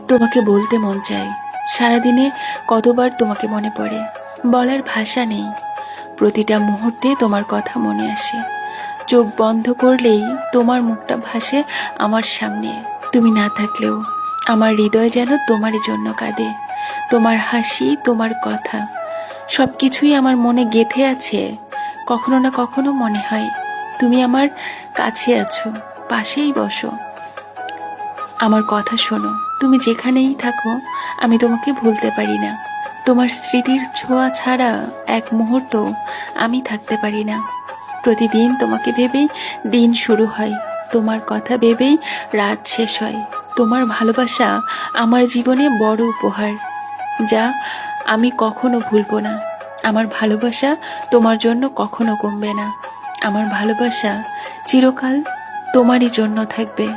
তোমাকে বলতে মন চায়, সারাদিনে কতবার তোমাকে মনে পড়ে, বলার ভাষা নেই। প্রতিটা মুহূর্তে তোমার কথা মনে আসে। চোখ বন্ধ করলেই তোমার মুখটা ভাসে আমার সামনে। তুমি না থাকলেও আমার হৃদয় যেন তোমারই জন্য কাঁদে। তোমার হাসি, তোমার কথা, সব কিছুই আমার মনে গেঁথে আছে। কখনো না কখনো মনে হয় তুমি আমার কাছে আছো, পাশেই বসো, আমার কথা শোনো। তুমি যেখানেই থাকো আমি তোমাকে ভুলতে পারি না। তোমার স্মৃতির ছোঁয়া ছাড়া এক মুহূর্ত আমি থাকতে পারি না। প্রতিদিন তোমাকে ভেবেই দিন শুরু হয়, তোমার কথা ভেবেই রাত শেষ হয়। তোমার ভালোবাসা আমার জীবনে বড় উপহার, যা আমি কখনো ভুলবো না। আমার ভালোবাসা তোমার জন্য কখনো কমবে না। আমার ভালোবাসা চিরকাল তোমারই জন্য থাকবে।